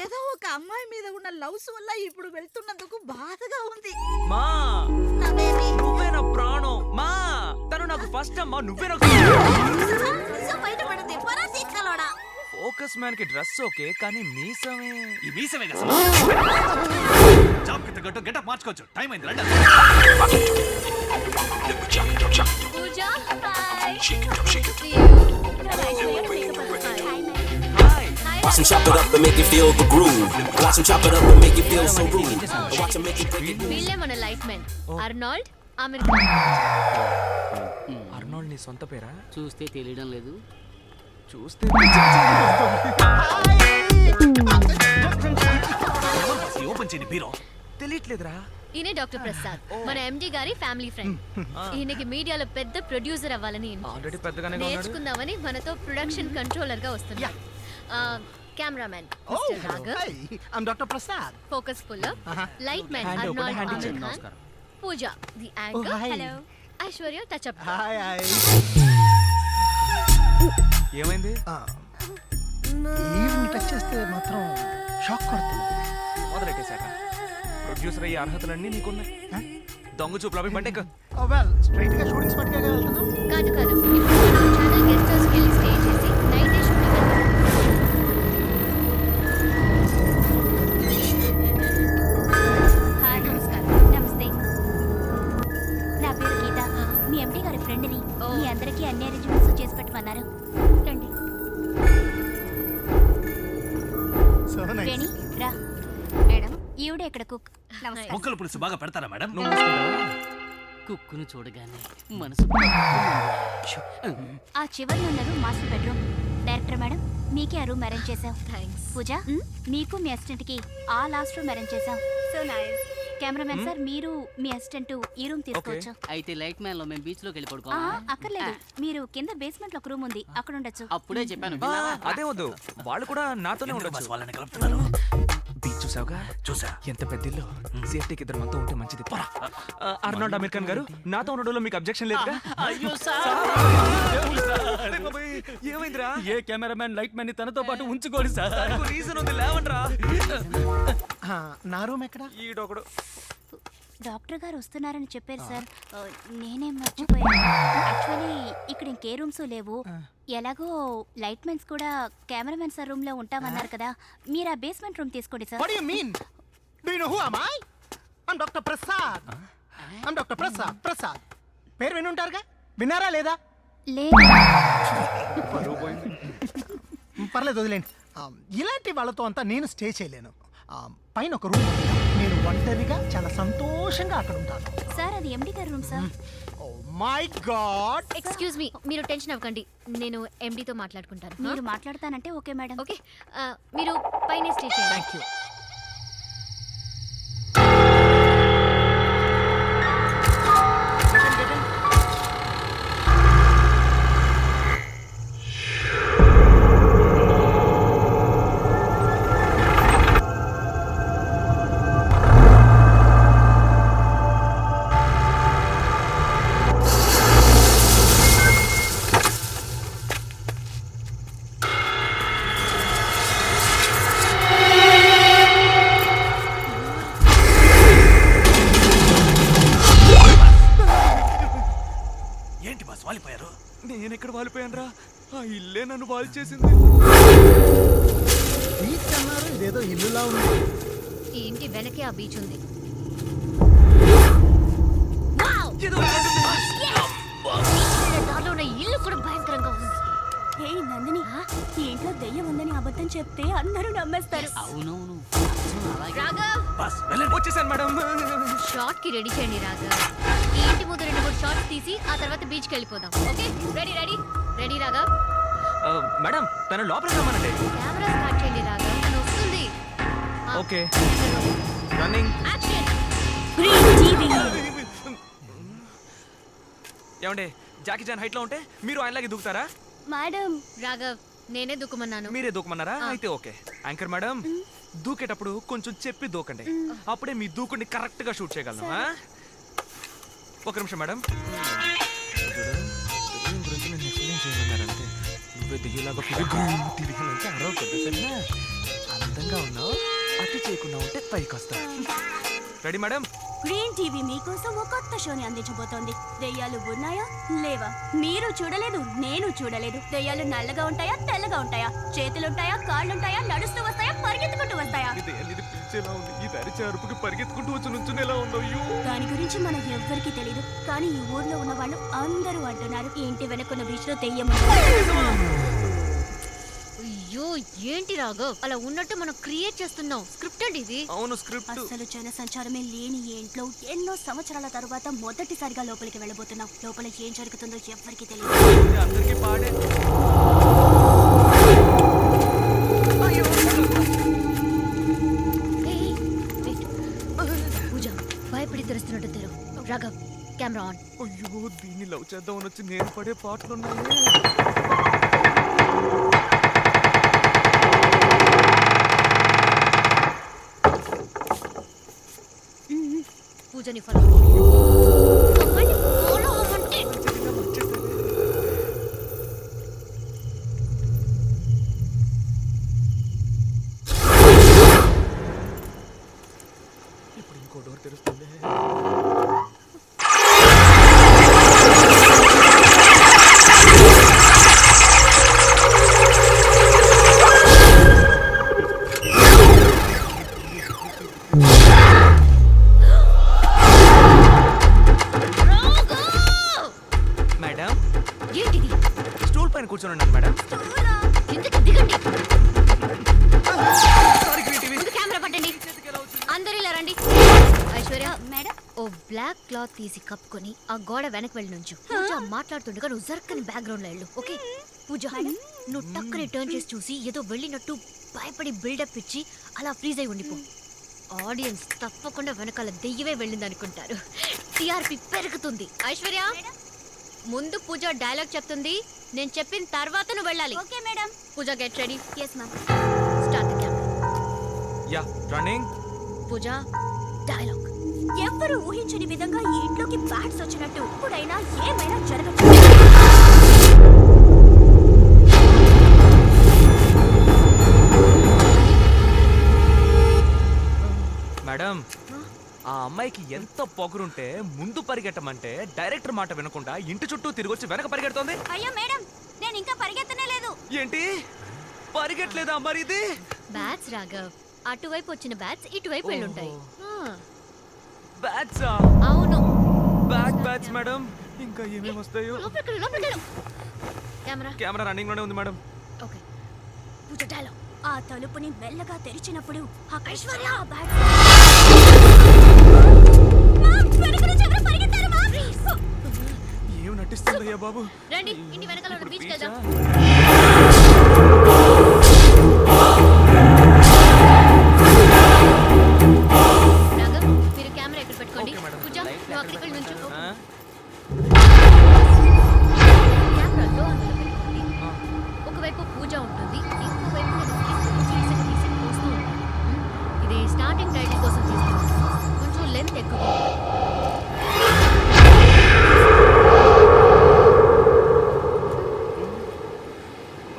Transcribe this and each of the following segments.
ఏదో ఒక అమ్మాయి మీద ఉన్న లవ్స్ వల్ల ఇప్పుడు వెళ్తున్నందుకు బాధగా ఉంది. మా నా బేబీ నువ్వే నా ప్రాణం మా తను నాకు ఫస్ట్ అమ్మా నువ్వే నాకు నిజం బయటపడింది. పరాసి కలోడా. ఫోకస్ మ్యాన్ కి డ్రెస్ ఓకే కానీ మీసమే ఈ మీసమే కదా జాబ్ కి తగ్గట్టు గెటప్ మార్చుకోవచ్చు. టైం అయింది రండి. Pooja hi hi Watch them chop it up and make you feel the groove. Watch them chop it up and make you feel so rude. Watch them make you break it. వీళ్ళే మన light men Arnold Aamir Arnold నీ సొంత పేరా చూస్తే తెలియడం లేదు. చూస్తే open చేయండి బీరో. తెలియట్లేదురా ఈయనే డాక్టర్ ప్రసాద్ మన ఎండి గారి ఫ్యామిలీ ఫ్రెండ్. ఈయనకి మీడియాలో పెద్ద ప్రొడ్యూసర్ అవ్వాలని ఆల్రెడీ పెద్దగానే ఉన్నాడు నేర్చుకుందామని మనతో ప్రొడక్షన్ కంట్రోలర్ గా వస్తున్నారు. Cameraman mister Raghav, I'm Dr. Prasad. Focus puller, light man Hand open, Arnold hand Aamir Khan, Pooja the anchor, hi. Hello Aishwarya touch up. Hi. ఏమైంది ఈవిని టచ్ చేస్తే మాత్రం షాక్ కొడుతుంది. మొదలెట్టేశాక ప్రొడ్యూసర్ అయ్యే అర్హతలన్నీ నీకున్నాయి. దొంగ చూపులు అవి బండి వెల్ స్ట్రైట్ గా షూటింగ్ స్పాట్ కే వెళ్తున్నాం. కాదు కాదు ఛానల్ గెస్ట్ హౌస్ కి వెళ్ళి స్టే చేసి నైట్ డే షూటింగ్. హాయ్ నమస్కారం. నమస్తే, నా పేరు గీత. మీ ఎండి గారి ఫ్రెండ్ని. ఓ. మీ అందరికీ అన్ని అరేంజ్మెంట్స్ చేసి పెట్టమన్నారు. రండి. So nice. వేణి రా. మేడం ఈవిడ ఇక్కడ కుక్. నమస్కారం. ముక్కల పులుసు బాగా పెడతారా మేడం? నువ్వు మూసుకుంటావా? కుక్కును చూడగానే మనసు ఆ చివరిలో ఉన్న room master bedroom. Director madam మీకే ఆ రూమ్ అరేంజ్ చేసాం. థ్యాంక్స్. పూజ మీకు మీ అసిస్టెంట్ కి ఆ లాస్ట్ రూమ్ అరేంజ్ చేసాం. So nice. కెమెరామెన్ సార్ మీరు మీ అసిస్టెంట్ ఈ రూమ్ తీసుకోవచ్చు. అయితే లైట్ మ్యాన్ లో మేము బీచ్ లోకి వెళ్ళి ఆ, పడుకోవాలి. అక్కర్లేదు, మీరు కింద బేస్మెంట్ లో ఒక రూమ్ ఉంది, అక్కడ ఉండొచ్చు. అప్పుడే చెప్పాను ఆ, అదే వద్దు వాళ్ళు కూడా నాతోనే ఉండొచ్చు. వాళ్ళని కలుపుతున్నారు. బీచ్ చూసావుగా చూసా. ఎంత పెద్ద ఇల్లు. సేఫ్టీకి ఇద్దరు మనతో ఉంటే మంచిది. పోరా. అర్నాల్డ్ ఆమిర్ ఖాన్ గారు నాతో ఉండడంలో మీకు అబ్జెక్షన్ లేదుగా? అయ్యో అరే బాబోయ్, ఏమైందిరా? ఏ కెమెరామెన్ లైట్ మ్యాన్ ని తనతో పాటు ఉంచుకోండి సార్. దానికి రీజన్ ఉంది, లేవండ్రా. నా రూమ్ ఎక్కడ? ఈడొకడు డాక్టర్ గారు వస్తున్నారని చెప్పారు సార్. నేనేం మర్చిపోయాను. యాక్చువల్లీ ఇక్కడ ఇంకే రూమ్స్ లేవు. ఎలాగో లైట్ మెన్స్ కూడా కెమెరామెన్ సార్ రూమ్ లో ఉంటామన్నారు కదా, మీరు ఆ బేస్మెంట్ రూమ్ తీసుకోండి sir. What do you mean? Do you know who am I? I'm Dr. Prasad. I'm Dr. Prasad. Prasad. పేరు వినుంటారుగా, విన్నారా లేదా? లేదు. పర్లేదు వదిలేండి. ఇలాంటి వాళ్ళతో అంతా నేను స్టే చేయలేను. పైన ఒక రూమ్ ఉంది. నేను ఒంటరిగా చాలా సంతోషంగా అక్కడ ఉంటాను. సార్ అది ఎండి గారి room sir. Oh my God. Excuse me, మీరు టెన్షన్ అవ్వకండి, నేను ఎండితో మాట్లాడుకుంటాను. మీరు మాట్లాడతానంటే ఓకే మేడం. ఓకే, మీరు పైన స్టే చేయండి. Thank you. ఏంటి బాస్ వాలిపోయారు? నేను ఎక్కడ వాలిపోయాను రా? ఆ ఇల్లే నన్ను వాల్ చేసింది. బీచ్ అన్నారు, ఇదేదో ఇల్లులా ఉంది. ఈ ఇంటి వెనకే ఆ బీచ్ ఉంది. దారిలో ఉన్న ఇల్లు కూడా భయంకరంగా ఉంది. హే నందిని, ఈ ఇంట్లో దెయ్యం ఉందని అబద్ధం చెప్తే అందరూ నమ్మేస్తారు. అవునవును. రాఘవ్, బాస్ వెళ్ళండి. వచ్చేసాను మేడం. షార్ట్ కి రెడీ చేయండి రాఘవ్. ఈ ఇంటి ముందు 2-3 షార్ట్స్ తీసి ఆ తర్వాత బీచ్ కి వెళ్ళిపోదాం. Okay, ready ready ready Raghav. Madam తన లోపలికి రమ్మనండి. కెమెరా స్టార్ట్ చేయండి రాఘవ్, తను వస్తుంది. Okay running. యాక్షన్. ఏమండి జాకీ జాన్ హైట్ లో ఉంటే మీరు ఆయనలాగే దూకుతారా? మేడం రాఘవ్, నేనే దుక్కుమన్నాను. మీరే దూకమన్నారా? అయితే ఓకే. యాంకర్ మేడం దూకేటప్పుడు కొంచెం చెప్పి దూకండి, అప్పుడే మీ దూకుని కరెక్ట్ గా షూట్ చేయగలను. ఒక నిమిషం మేడం. గురించి నేను ఎక్స్ప్లెయిన్ చేయమన్నారంటే నువ్వే దిగేలాగా తిరిగి అరవకూడదు సరేనా? అందంగా ఉన్నావు, అతి చేయకుండా ఉంటే పైకి వస్తా. Ready madam? గ్రీన్ టీవీ మీకోసం ఒక కొత్త షోని అందించబోతోంది. దెయ్యాలు ఉన్నాయా లేవా మీరు చూడలేదు, నేను చూడలేదు. దెయ్యాలు నల్లగా ఉంటాయా తెల్లగా ఉంటాయా, చేతులుంటాయా కాళ్ళుంటాయా, నడుస్తూ వస్తాయా పరిగెత్తుకుంటూ వస్తాయా? ఇది పిలిచేలా ఉంది, ఈ అరిచే అరుపుకి పరిగెత్తుకుంటూ వచ్చి నుంచునేలా ఉందో. దాని గురించి మనకు ఎవ్వరికీ తెలియదు, కానీ ఈ ఊర్లో ఉన్న వాళ్ళు అందరూ అంటున్నారు ఈ ఇంటి వెనకున్న బీచ్ లో దెయ్యం ఉంది. అయ్యో ఏంటి రాఘవ్ అలా ఉన్నట్టు మనం క్రియేట్ చేస్తున్నాం. స్క్రిప్టెడ్ ఇది. అవును స్క్రిప్ట్. అసలు జన సంచారమే లేని ఈ ఇంట్లో ఎన్నో సంవత్సరాల తరువాత మొదటిసారిగా లోపలికి వెళ్ళబోతున్నాం. లోపల ఏం జరుగుతుందో ఎవ్వరికీ తెలియదు. అందరికీ పాడే. ఏయ్, wait. పూజ భయపడి తెరుస్తున్నట్టు తెరు. Raghav camera on. అయ్యో దీన్ని లవ్ చేద్దామని వచ్చి నేను పడే పాటలున్నాయి. పూజని ఫాలో అవ్వమంటే ఇప్పుడు ఇంకో డోర్ తెరుస్తుంది. మేడం ఏంటిది? స్టూల్ పైన కూర్చొని ఉన్నాను మేడం. కిందకి దిగండి. Sorry green TV. ముందు కెమెరా పట్టండి. అందరూ ఇలా రండి. ఐశ్వర్య మేడం ఓ బ్లాక్ క్లాత్ తీసి కప్పుకొని ఆ గోడ వెనక్కి వెళ్ళి నుంచు. పూజ మాట్లాడుతుండగా నువ్వు జర్కని బ్యాక్గ్రౌండ్ లో వెళ్ళు. ఓకే పూజ నువ్వు టక్కని టర్న్ చేసి చూసి ఏదో వెళ్ళినట్టు భయపడి బిల్డప్ ఇచ్చి అలా ఫ్రీజ్ అయి ఉండిపో. ఆడియన్స్ తప్పకుండా వెనకాల దెయ్యమే వెళ్ళింది అనుకుంటారు. టిఆర్పి పెరుగుతుంది. ఐశ్వర్య ముందు పూజ డైలాగ్ చెప్తుంది, నేను చెప్పిన తర్వాత నువ్వు వెళ్ళాలి. Okay madam. Pooja get ready. Yes ma'am. Start the camera. Yeah running. Pooja dialogue. ఎవ్వరూ ఊహించని విధంగా ఈ ఇంట్లోకి బ్యాట్స్ వచ్చినట్టు ఇప్పుడైనా ఏమైనా జరగచ్చు. మేడం ఆ అమ్మాయికి ఎంత పొగరుంటే ముందు పరిగెట్టమంటే డైరెక్టర్ మాట వినకుండా ఇంటి చుట్టూ తిరిగొచ్చి వెనక పరిగెడుతోంది. అయ్యో మేడం నేను ఇంకా పరిగెత్తనే లేదు. ఏంటి పరిగెట్లేదా మరి ఇది? బ్యాట్స్ రాఘవ్ అటువైపు వచ్చిన బ్యాట్స్ ఇటువైపు వెళ్ళుంటాయి. బ్యాట్సా? అవును. Bats madam. ఇంకా ఏమేమి వస్తాయో. కెమెరా కెమెరా రన్నింగ్ లోనే ఉంది మేడం. ఓకే పూజ డైలాగ్. ఆ తలుపుని మెల్లగా తెరిచినప్పుడు ఆ ఐశ్వర్య ఆ బ్యాట్ ఏం నటిస్తుందయ్యా బాబు. రండి ఇంటి వెనకాల ఉన్న బీచ్కి వెళ్దాం. రాఘవ్ మీరు కెమెరా ఎక్కడ పెట్టుకోండి. Okay madam. పూజ నువ్వు అక్కడికి వెళ్ళి నుంచు. ఆ? కెమెరాలో అందులో పెట్టుకోండి. ఒకవైపు పూజ ఉంటుంది, ఇంకోవైపు నేను తీసి పోస్తూ ఉంటాను. ఇది స్టార్టింగ్ టైటిల్ కోసం తీస్తున్నాను. కొంచెం లెంత్ ఎక్కువ.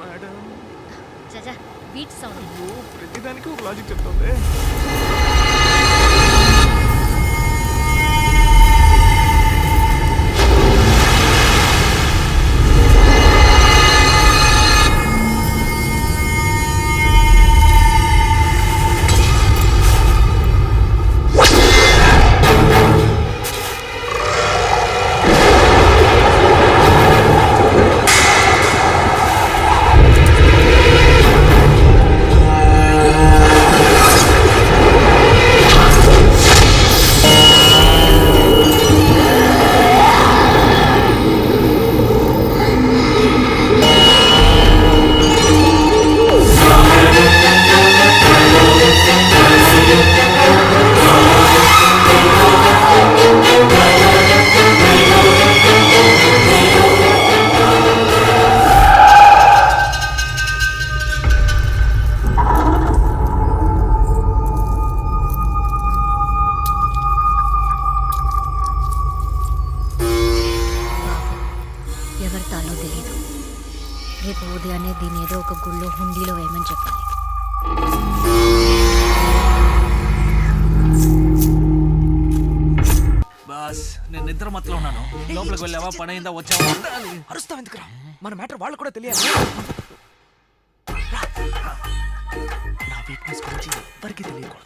Madam cha cha beat sound. ప్రతిదానికి ఒక లాజిక్ చెప్తుంది. ఎవరి తాలో తెలీదు. రేపు ఉదయాన్నే దీని ఏదో ఒక గుళ్ళో హుండీలో వేయమని చెప్పాలి. బాస్ నేను నిద్ర మత్తులో ఉన్నాను లోపలికి వెళ్ళావా పని అయిందా వచ్చావా అరుస్తావు ఎందుకురా మన మ్యాటర్ వాళ్ళు కూడా తెలియాలి నా వీక్నెస్ గురించి ఎవరికి తెలియకూడదు